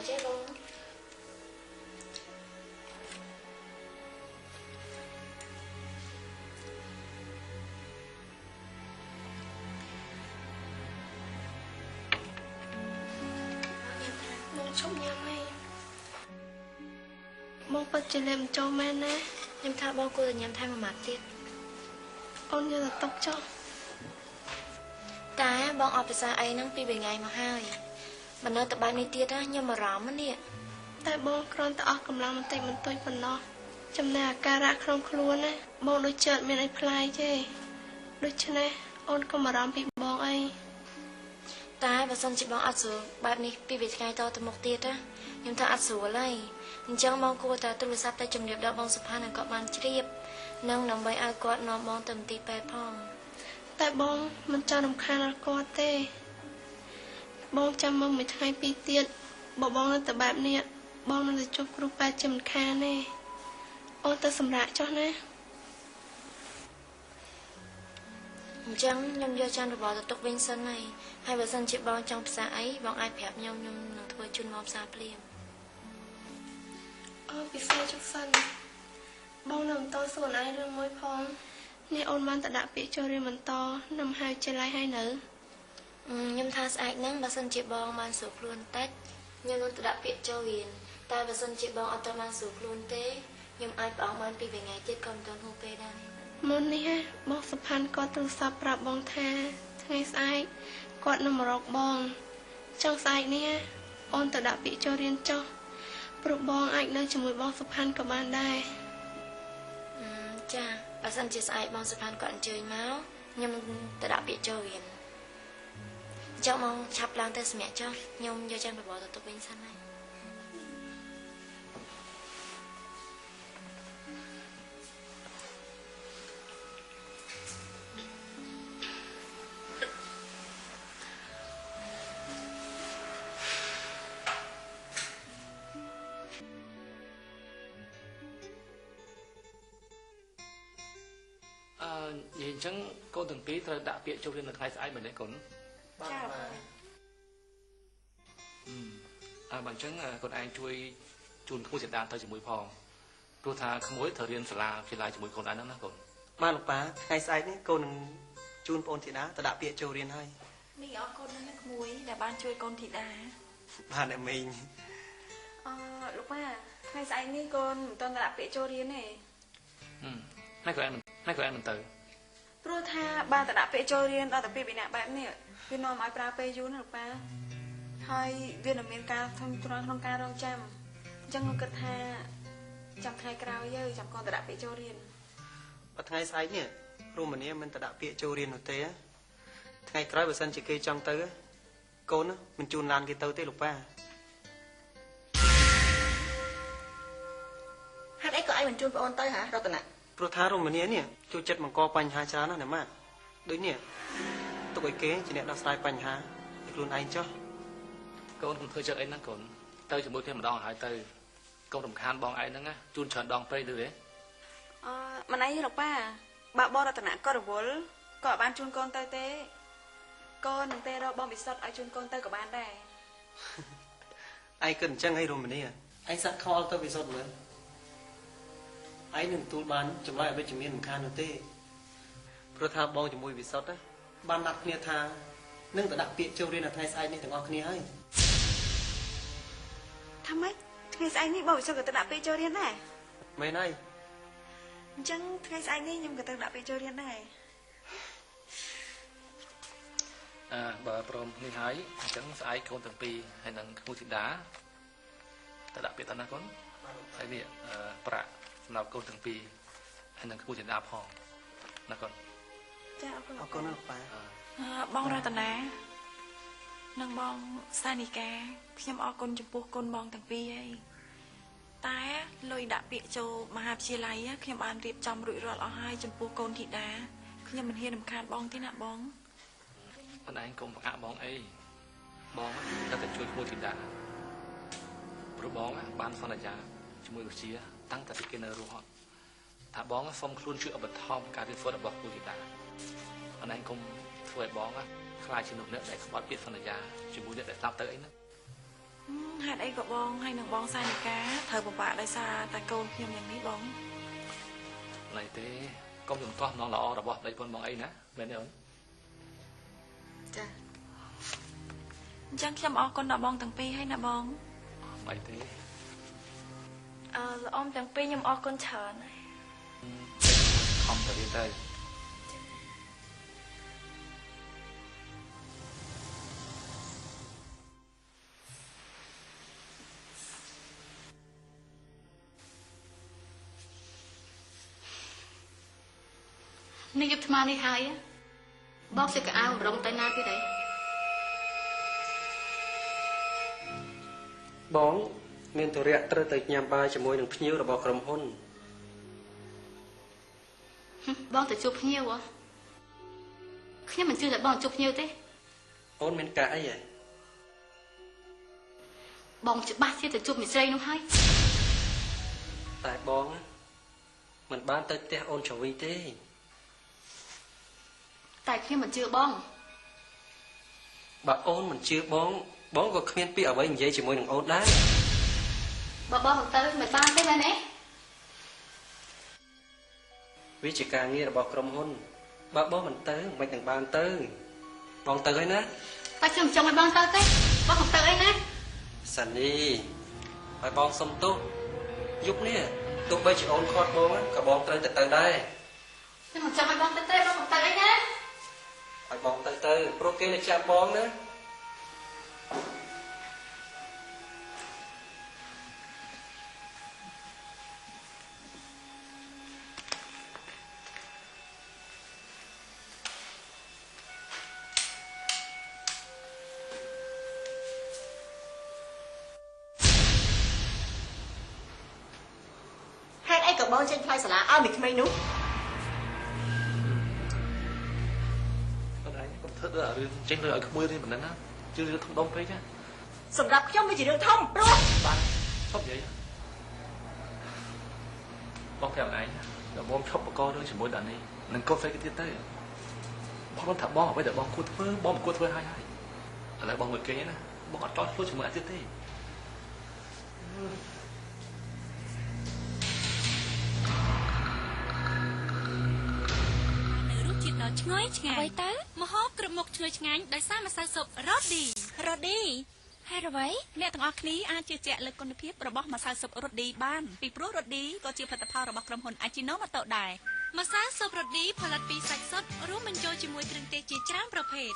Speaker 5: មកចេះបងបងឈប់ញ៉ាំហើយបងពិតជាលេបចូលមែនណាខ្ញុំថាបងគួរតែញ៉ាំថែមមួយម៉ាត់ទៀតអូនយកទៅຕົកចុះតែបងអត់ភាសាអីហ្នឹងពី3ថ្ងៃមកហើយបើនៅតែបែបនេះទៀតណាខ្ញុំអារម្មណ៍នេះតែបងគ្រាន់តែអស់កម្លាំងបន្តិចបន្តួចប៉ុណ្ណោះចំណែកអាការៈក្នុងខ្លួនណាបងដូចជើតមានអីប្លែកទេដូច្នេះអូនកុំអារម្មណ៍ពីបងអីតែបើសិនជាបងអត់ស្រួលបែបនេះពី3ថ្ងៃតទៅមុខទៀតណាខ្ញុំថាអត់ស្រួលហើយអញ្ចឹងបងគួរតែទូរស័ព្ទទៅជំរាបដល់បងសុផានឲ្យគាត់បានជ្រាបនិងដើម្បីឲ្យគាត់នាំបងទៅមន្ទីរពេទ្យផងតែបងមិនចង់រំខានដល់គាត់ទេបងចាំមើលមួយថ្ងៃពីរទៀតបើបងនៅតែបែបនេះបងនឹងទៅជួបគ្រូពេទ្យជាមិនខានទេអូនទៅសម្រាកចុះណាអញ្ចឹងខ្ញុំយកចានរបស់ទៅទុកវិញសិនហើយបើសិនជាបងចង់ផ្សារអីបងអាចប្រាប់ខ្ញុំនឹងធ្វើជូនមកផ្សារភ្លាមអូពិសេសចុះសិនបងនៅបន្តសួរឯងរឿងមួយផងនេះអូនបានតែដាក់ពាក្យចូលរៀនបន្តនៅមហាវិទ្យាល័យហើយនៅខ្ញុំថាស្អែកហ្នឹងបើសិនជាបងបានស្រួលខ្លួនតិចខ្ញុំនឹងទៅដាក់ពាក្យចូលរៀនតែបើសិនជាបងអត់ទៅបានស្រួលខ្លួនទេខ្ញុំអាចប្រអងបានពីថ្ងៃទៀតក៏មិនទាន់ហួសពេលដែរមុននេះបងសុផាន់គាត់ទូរស័ព្ទប្រាប់បងថាថ្ងៃស្អែកគាត់នឹងមករកបងចង់ស្អែកនេះអូនទៅដាក់ពាក្យចូលរៀនចុះព្រោះបងអាចនៅជាមួយបងសុផាន់ក៏បានដែរចាបើសិនជាស្អែកបងសុផាន់គាត់អញ្ជើញមកខ្ញុំទៅដាក់ពាក្យចូលរៀនចង់មកឆាប់ឡើងទៅសម្រាប់ចុះខ្ញុំយកចាំបបរទៅទុកវិញសិនហើយ
Speaker 7: និយាយអញ្ចឹងកូនទាំងពីរត្រូវដាក់ពាក្យចូលរៀននៅថ្ងៃស្អែកមែនទេកូន
Speaker 9: ចា៎
Speaker 7: បើអញ្ចឹងកូនឯងជួយជូនក្មួយសេដាទៅជាមួយផងព្រោះថាក្មួយត្រូវរៀនសាលាវិទ្យាល័យជាមួយកូនឯងហ្នឹងណាកូន
Speaker 2: បានលោកប៉ាថ្ងៃស្អែកនេះកូននឹងជូនបងធីតាទៅដាក់ពាក្យចូលរៀនហើយ
Speaker 9: នេះអរគុណណាស់ក្មួយដែលបានជួយកូនធីតា
Speaker 2: បានអ្នកមីង
Speaker 9: លោកប៉ាថ្ងៃស្អែកនេះកូនមិនទាន់ដាក់ពាក្យចូលរៀនទេ
Speaker 7: ណែកូនឯងមិនទៅ
Speaker 9: ព្រោះថាបានតែដាក់ពាក្យចូលរៀនដល់តែពីពីអ្នកបែបនេះវានាំឲ្យប្រើពេលយូរណាលោកប៉ាហើយវានឹងមានការធំទ្រាំក្នុងការរងចាំអញ្ចឹងខ្ញុំគិតថាចាំថ្ងៃក្រោយទៅចាំកូនទៅដាក់ពាក្យចូលរៀន
Speaker 2: បើថ្ងៃស្អែកនេះគ្រូមនីមិនទៅដាក់ពាក្យចូលរៀននោះទេថ្ងៃក្រោយបើសិនជាគេចង់ទៅកូនមិនជូនឡានគេទៅទេលោកប៉ា
Speaker 1: ហេតុអីក៏ឯងមិនជូនប្អូនទៅហ៎រតនៈ
Speaker 2: ព្រោះថារមនីនេះចូលចិត្តបង្កបញ្ហាច្រើនណាស់ណាម៉ាក់ដូចនេះទុកឲ្យគេជាអ្នកដោះស្រាយបញ្ហាឲ្យខ្លួនឯងចុះ
Speaker 7: កូនកុំធ្វើចិត្តអីហ្នឹងកូនទៅជាមួយគ្នាម្ដងហើយទៅកុំរំខានបងឯងហ្នឹងណាជូនច្រើនដងពេកទៅទេ
Speaker 9: មិនអីលោកប៉ាបើបងរតនៈក៏រវល់ក៏បានជូនកូនទៅទេកូននឹងទេរកបងវិសុទ្ធឲ្យជូនកូនទៅក៏បានដែរ
Speaker 2: ឯងគិតអញ្ចឹងឲ្យរមនីឯងសាក់ខលទៅវិសុទ្ធមើលឯងនឹងទូលបានចម្លើយអវិជ្ជមានមិនខាននោះទេព្រោះថាបងជាមួយវិសុទ្ធបានដាក់គ្នាថានឹងទៅដាក់ពាក្យចូលរៀននៅថ្ងៃស្អែកនេះទាំងអស់គ្នាហើយ
Speaker 9: ថាម៉េចថ្ងៃស្អែកនេះបងវិសុទ្ធក៏ទៅដាក់ពាក្យចូលរៀនដែរ
Speaker 2: មែនហើយ
Speaker 9: អញ្ចឹងថ្ងៃស្អែកនេះខ្ញុំក៏ទៅដាក់ពាក្យចូលរៀនដែរ
Speaker 7: បើព្រមនេះហើយអញ្ចឹងស្អែកកូនទាំងពីរហើយនឹងក្មួយធីតាទៅដាក់ពាក្យទៅណាកូនហើយនេះប្រាក់សម្រាប់កូនទាំងពីរហើយនឹងក្មួយធីតាផងណាកូន
Speaker 9: ចាអរគុណ
Speaker 2: លោកប៉ា
Speaker 9: បងរតនានិងបងសានិកាខ្ញុំអរគុណចំពោះគុណបងទាំងពីរហើយតែលុយដាក់ពាក្យចូលមហាវិទ្យាល័យខ្ញុំបានរៀបចំរួចរាល់អស់ហើយចំពោះកូនធីតាខ្ញុំមិនហ៊ានរំខានបងទេណាបង
Speaker 7: ខ្លួនឯងកុំបង្អាក់បងអីបងតែជួយក្មួយធីតាព្រោះបងបានសន្យាជាមួយវិជាតាំងតែពីគេនៅរស់ថាបងសុំខ្លួនជួយឧបត្ថម្ភការរៀនសូត្ររបស់ក្មួយធីតាខ្លួនឯងកុំធ្វើឲ្យបងខ្លាចជាមនុស្សអ្នកដែលខ្វល់ពាក្យសន្យាជាមួយអ្នកដែលស្លាប់ទៅអីណា
Speaker 9: ហេតុអីក៏បងហើយនឹងបងសាយនិកាត្រូវពិបាកដោយសារតែកូនខ្ញុំយ៉ាងនេះបង
Speaker 7: ណៃទេកុំជំទាស់ម្ដងល្អរបស់ប្តីប្រពន្ធបងអីណាមែនទេអូន
Speaker 1: ចា
Speaker 9: អញ្ចឹងខ្ញុំអរគុណដល់បងទាំងពីរហើយណាបង
Speaker 7: ណៃទេ
Speaker 4: ល្អអ៊ំទាំងពីរខ្ញុំអរគុណច្រើនហើយ
Speaker 7: ខំទៅរៀនទៅ
Speaker 10: នេះយកថ្មនេះហើយបងសិកអាវរងទៅណាទៀតអី
Speaker 2: បងមានទុរៈត្រូវទៅញ៉ាំបាយជាមួយនឹងភ្ញៀវរបស់ក្រុមហ៊ុន
Speaker 10: បងទៅជួបភ្ញៀវខ្ញុំមិនជឿថាបងជួបភ្ញៀវទេ
Speaker 2: អូនមានការអីហ៎
Speaker 10: បងច្បាស់ជាទៅជួបមិត្តស្រីនោះហើយ
Speaker 2: តែបងមិនបានទៅផ្ទះអូនជ្រវីទេ
Speaker 10: តែខ្ញុំមិនជឿបង
Speaker 2: បើអូនមិនជឿបងក៏គ្មានពាក្យអ្វីនិយាយជាមួយនឹងអូនដែរ
Speaker 10: បើបងមិនទៅមិនបានទេមែនទេ
Speaker 2: វាជាការងាររបស់ក្រុមហ៊ុនបើបងមិនទៅមិននឹងបានទៅបងទៅហើយណា
Speaker 10: តែខ្ញុំចង់ឲ្យបងទៅទេបងមិនទៅអីណា
Speaker 2: សានីឲ្យបងសុំទោសយប់នេះទោះបីជាអូនខាត់បងក៏បងត្រូវទៅដែរ
Speaker 10: ខ្ញុំមិនចង់ឲ្យបងទៅទេបងមិនទៅអីណា
Speaker 2: ឲ្យបងទៅព្រោះគេនៅចាំបងណា
Speaker 1: ហេតុអីក៏បងចេញថ្លៃសាលាឲ្យមីក្មេងនោះ
Speaker 7: ធ្វើដល់រឿងចេញលើឲ្យក្មួយរៀនប៉ុណ្ណឹងណាជឿរឿងធំដុំពេកណា
Speaker 1: សម្រាប់ខ្ញុំវាជារឿងធំព្រោះ
Speaker 7: បាទឈប់និយាយបងប្រាប់ឯងដល់បងឈប់បកករឿងជាមួយដានីនឹងកូនស្រីគេទៀតទៅបងមិនថាបងអ្វីដែលបងគួរធ្វើបងមិនគួរធ្វើហើយឥឡូវបងមើលគេណាបងអត់តន់ធ្វើជាមួយអាទៀតទេ
Speaker 11: ឆ្ងាញ់ឆ្ងាញ់អ្វីទៅម្ហូបគ្រប់មុខឈ្ងុយឆ្ងាញ់ដោយសារម្សៅស៊ុបរ៉ូឌីហេតុអ្វីអ្នកទាំងអស់គ្នាអាចជឿជាក់លើគុណភាពរបស់ម្សៅស៊ុបរ៉ូឌីបានពីព្រោះរ៉ូឌីក៏ជាផលិតផលរបស់ក្រុមហ៊ុន Ajinomoto ដែរម្សៅស៊ុបរ៉ូឌីផលិតពីសាច់សុទ្ធរួមបញ្ចូលជាមួយគ្រឿងទេសជាច្រើនប្រភេទ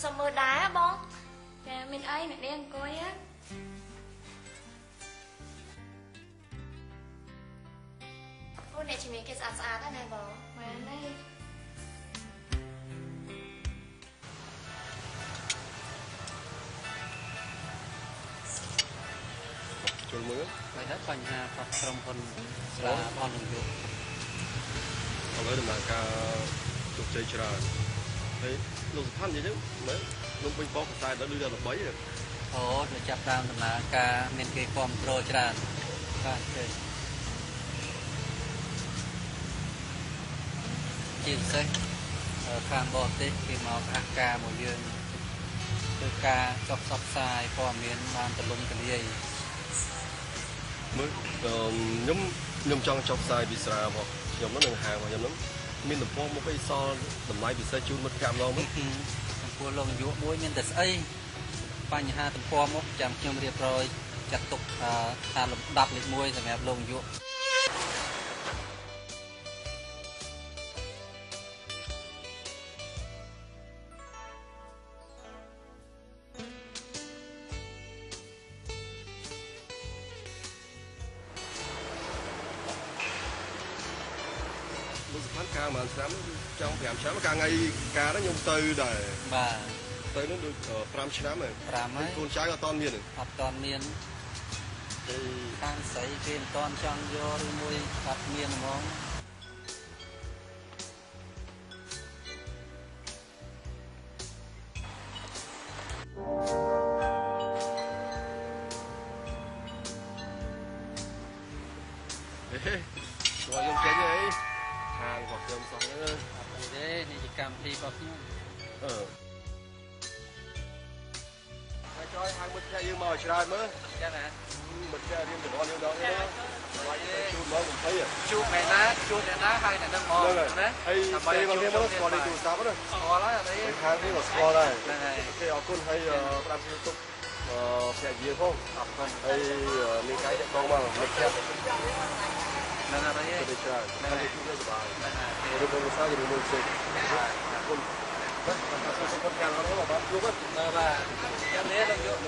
Speaker 4: សុំមើលដែរបងចាមានអីអ្នកនាងអង្គុយអូអ្នកជំនាញគេស្អាតដែរណាបងមែនទេ
Speaker 8: ចូលមើល
Speaker 3: ហើយដល់បញ្ហារបស់ក្រុមហ៊ុនស្រាបននឹងយក
Speaker 8: ឥឡូវដំណើរការជោគជ័យច្រើនហើយលោកសុផាន់និយាយទៅមើលលោកវិញបោកខ្សែដល់លឺដល់13
Speaker 3: អូទៅចាប់តាមដំណើរការមានគេគ្រប់គ្រងច្រើនបាទទេជាពិសេសខាងបរទេសគេមកសហការមកយើងធ្វើការចុះផ្សព្វផ្សាយព័ត៌មានបានទូលំទូលាយ
Speaker 8: មើលខ្ញុំចង់ចុះផ្សាយពីស្រារបស់ខ្ញុំនឹងហាងរបស់ខ្ញុំនឹង មានតំពងមកអីសល់តម្លៃពិសេសជូនមិត្តភក្តិម្ដងមក
Speaker 12: តំពងលោកយុមួយមានតែស្អីបញ្ហាតំពងមកចាំខ្ញុំរៀបរយចាត់ទុកថាលំដាប់លេខ1សម្រាប់លោកយុ
Speaker 8: ការមួយឆ្នាំចង់5ឆ្នាំការថ្ងៃការហ្នឹងខ្ញុំទៅដែរ
Speaker 12: បាទ
Speaker 8: ទៅនោះដូច5ឆ្នាំហើយ
Speaker 12: 5ហើយក
Speaker 8: ូនចៅអត់តមាន
Speaker 12: អត់តមានខាងស្រីគេមិនតចង់យកឬមួយអត់មានហ្មង
Speaker 8: ចូលខ្ញុំចេញអីខាងរបស់ខ្ញុំសោះហ្នឹង
Speaker 12: អត់ទេនេះជាកម្មវិធីរបស់ខ្ញុំ
Speaker 8: ហើយចុយហៅមិត្តភក្តិយើងមកឲ្យច្រើនមើល
Speaker 12: ចឹងហ៎
Speaker 8: មិត្តភក្តិរៀនទៅដល់យើងដល់នេះហើយជួបមក20
Speaker 12: ជួបថ្ងៃណាជួបអ្នកណាហើយអ្នកនឹងមក
Speaker 8: ណាហើយពេលមកនេះមកស្គាល់ទូរស័ព្ទណា
Speaker 12: ស្គាល់ហើយអត់ទេ
Speaker 8: ខាងនេះក៏ស្គាល់ដែរ
Speaker 12: ហ្នឹងហើយ
Speaker 8: គេអរគុណហើយផ្ដាំជួយទុកភក្តិយាផង
Speaker 12: អរគុណ
Speaker 8: ហើយមានកាយតកងមកមិត្តភក្តិ
Speaker 12: ហ្នឹងហើយ
Speaker 8: ទៅច្រើនហើយជួបសប្បាយហ្នឹងហើយឬក៏សារជាមួយផ្សេងអរគុណបាទសូមសុខភាពល្អណាស់បាទជួប
Speaker 12: បាទចាំនេះនឹងយក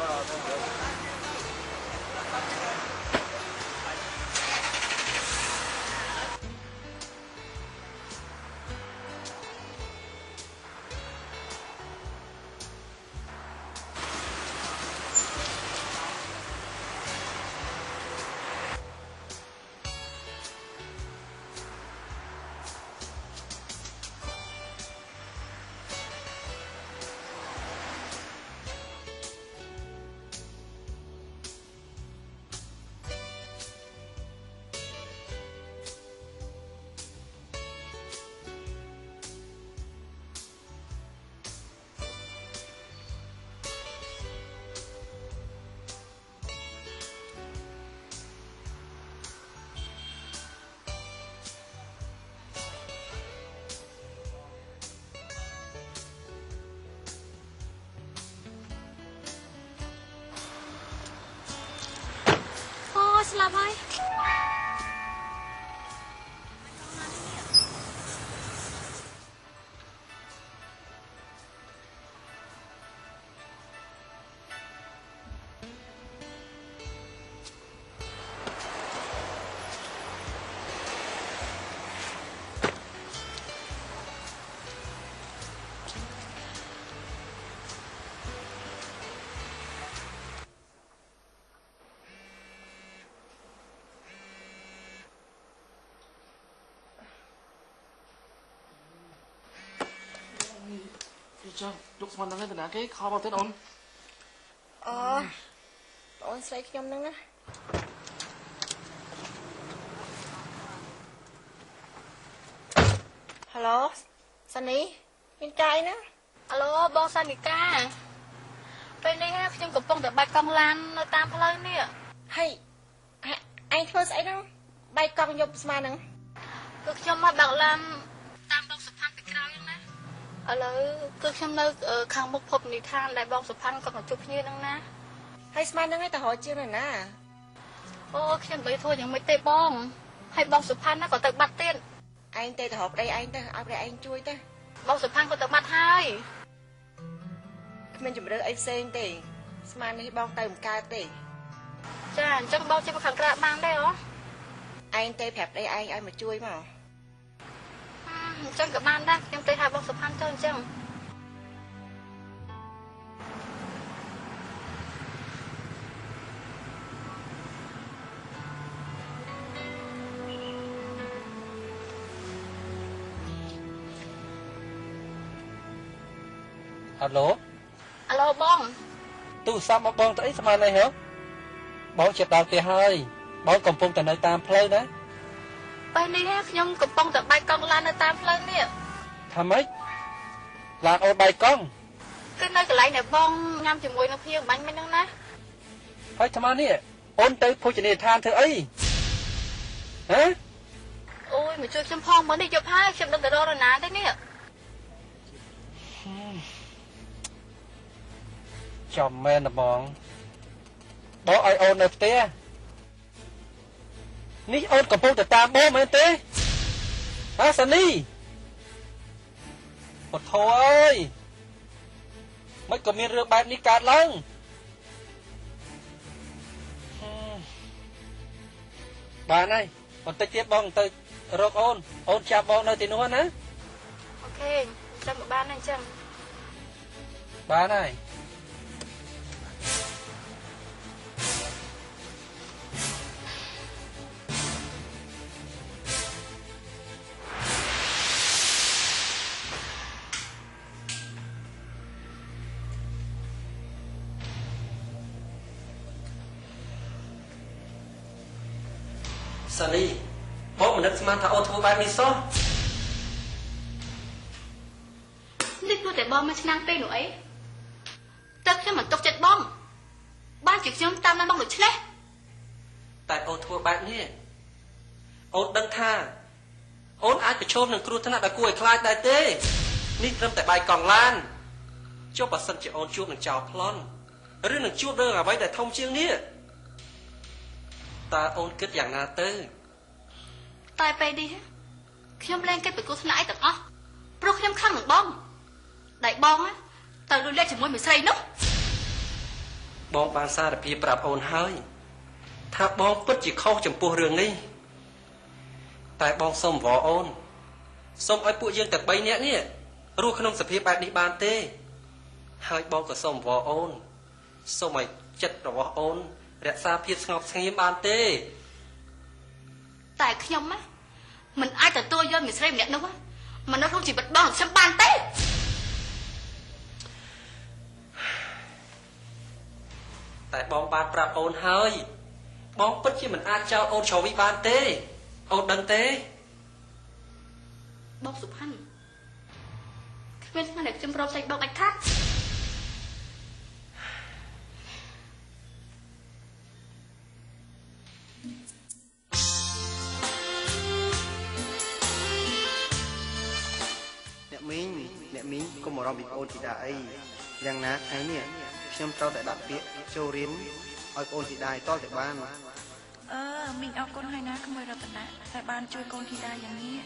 Speaker 11: ស្លាប់ហើយ
Speaker 7: ចាំយកស្មានហ្នឹងទៅណាគេខំមកទៀតអូន
Speaker 1: អូនស្រីខ្ញុំហ្នឹងណាហៅឡូសានីមានកាយណា
Speaker 10: ហៅឡូបងសានិកាពេលនេះខ្ញុំកំពុងតែបាច់កង់ឡាននៅតាមផ្លូវនេះ
Speaker 1: ហើយឯងធ្វើស្អីហ្នឹងបែកកង់យប់ស្មានហ្នឹង
Speaker 10: គឺខ្ញុំមកបើកឡានតាមបងសុផាន់ពីក្រោយហ្នឹងណាឥឡូវគឺខ្ញុំនៅខាងមុខភពនិធានដែលបងសុផាន់គាត់មកជួបភ្ញៀវហ្នឹងណា
Speaker 1: ហើយស្មានហ្នឹងឯងទៅរកជាងណា
Speaker 10: អូខ្ញុំមិនធ្វើយ៉ាងម៉េចទេបងហើយបងសុផាន់ណាក៏ទៅបាត់ទៀត
Speaker 1: ឯងទៅរកប្តីឯងទៅឲ្យប្តីឯងជួយទៅ
Speaker 10: បងសុផាន់ក៏ទៅបាត់ហើយ
Speaker 1: គ្មានជំរឿអីផ្សេងទេស្មាននេះបងទៅមិនកើតទេ
Speaker 10: ចាអញ្ចឹងបងជិះមកខាងក្រៅបានទេអូ
Speaker 1: ឯងទៅប្រាប់ប្តីឯងឲ្យមកជួយមក
Speaker 10: អញ្ចឹងក៏បានដែរខ្ញុំទៅហៅបងសុផាន់ទៅអញ្ចឹង
Speaker 12: ហៅឡូ
Speaker 10: ហៅឡូបង
Speaker 12: ទូរស័ព្ទមកបងទៅអីស្មាននេះហ៎បងជិតដល់ផ្ទះហើយបងកំពុងតែនៅតាមផ្លូវណា
Speaker 10: ពេលនេះខ្ញុំកំពុងតែបែកកង់ឡាននៅតាមផ្លូវនេះ
Speaker 12: ថាម៉េចឡានអូនបែកកង់
Speaker 10: គឺនៅកន្លែងដែលបងញ៉ាំជាមួយនឹងភៀងបាញ់មិញហ្នឹងណា
Speaker 12: ហើយស្មាននេះអូនទៅភោជនីយដ្ឋានធ្វើអីហ៎
Speaker 10: អូយ
Speaker 5: មកជួយខ្ញុំផងមើលនេះយប់ហើយខ្ញុំដឹងតែរកណាទេនេះ
Speaker 12: ចំមែនបងឲ្យអូននៅផ្ទះនេះអូនកំពុងតែតាមបងមែនទេហាសានីពធអើយមិនក៏មានរឿងបែបនេះកើតឡើងបានហើយបន្តិចទៀតបងទៅរកអូនចាប់បងនៅទីនោះណា
Speaker 4: អូខេចាំបានអញ្ចឹង
Speaker 12: បានហើយ
Speaker 2: សានីបងមិននឹកស្មានថាអូនធ្វើបែបនេះសោះ
Speaker 5: នេះព្រោះតែបងមកឆ្នាំងពេកនោះអីតើខ្ញុំមិនទុកចិត្តបងបានជាខ្ញុំតាមដល់បងដូចនេះ
Speaker 2: តែអូនធ្វើបែបនេះអូនដឹងថាអូនអាចប្រឈមនឹងគ្រោះថ្នាក់ដែលគួរឲ្យខ្លាចដែរទេនេះត្រឹមតែបាយកង់ឡានចុះបើសិនជាអូនជួបនឹងចោរប្លន់ឬនឹងជួបរឿងអ្វីដែលធំជាងនេះតើអូនគិតយ៉ាងណាទៅ
Speaker 5: តែពេលនេះខ្ញុំលែងគិតពីគ្រោះថ្នាក់អីទាំងអស់ព្រោះខ្ញុំខឹងនឹងបងដែលបងទៅលួចលាក់ជាមួយមួយស្រីនោះ
Speaker 2: បងបានសារភាពប្រាប់អូនហើយថាបងពិតជាខុសចំពោះរឿងនេះតែបងសូមអង្វរអូនសូមឲ្យពួកយើងទាំង3នាក់នេះរស់ក្នុងសភាពបែបនេះបានទេហើយបងក៏សូមអង្វរអូនសូមឲ្យចិត្តរបស់អូនរក្សាភាពស្ងប់ស្ងៀមបានទេ
Speaker 5: តែខ្ញុំមិនអាចទទួលយកមីស្រីម្នាក់នោះមកនៅក្នុងជីវិតបងខ្ញុំបានទេ
Speaker 2: តែបងបានប្រាប់អូនហើយបងពិតជាមិនអាចចោលអូនជ្រៅវិបានទេអូនដឹងទេ
Speaker 5: បងសុផាន់គ្មានស្មានតែខ្ញុំប្រមសាច់បងដាច់ខាត
Speaker 2: អ្នកមីងកុំបារម្ភពីអូនធីតាអីយ៉ាងណាថ្ងៃនេះខ្ញុំត្រូវតែដាក់ពាក្យចូលរៀនឲ្យអូនធីតាតតែបាន
Speaker 9: មីងអរគុណហើយណាក្មួយរតនាតែបានជួយកូនធីតាយ៉ាងនេះ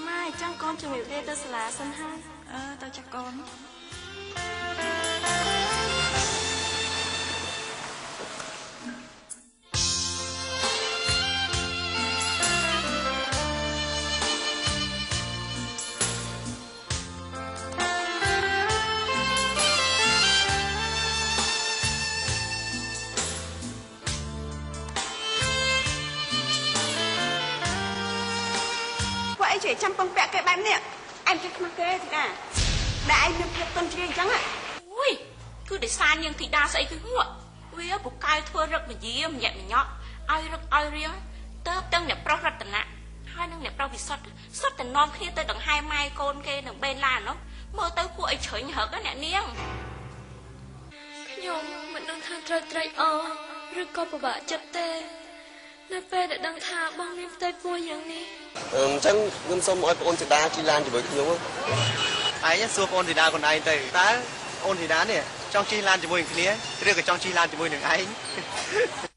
Speaker 4: ម៉ែចង់កូនជំរាបលាទៅសាលាសិនហើយ
Speaker 9: ទៅចាក់កូន
Speaker 1: ចាំពងពាក់គេបែបនេះឯងចេះខ្មាស់គេទីណាដែលឯងមានភាពទន់ជ្រាយអញ្ចឹង
Speaker 5: អូយគឺដោយសារនាងធីតាស្អីគឺវាពូកែធ្វើរឹកមយាម្ញាក់ម្ញក់ឲ្យរឹកឲ្យរៀងទៅទាំងអ្នកប្រុសរតនៈហើយនឹងអ្នកប្រុសវិសុទ្ធសុទ្ធតែនាំគ្នាទៅដង្ហែម៉ែកូនគេនឹងបេនឡាននោះមើលទៅគួរឲ្យជ្រេញរឹកអ្នកនាង
Speaker 4: ខ្ញុំមិនដឹងថាត្រូវត្រេកអរឬក៏ពិបាកចិត្តទេនៅពេលដែលដឹងថាបងមានផ្ទៃពោះយ៉ាងនេះ
Speaker 8: អញ្ចឹងខ្ញុំសូមឲ្យបងអូនធីតាជិះឡានជាមួយខ្ញុំ
Speaker 2: ឯងសួរបងអូនធីតាខ្លួនឯងទៅតើអូនធីតានេះចង់ជិះឡានជាមួយនឹងគ្នាឬក៏ចង់ជិះឡានជាមួយនឹងឯង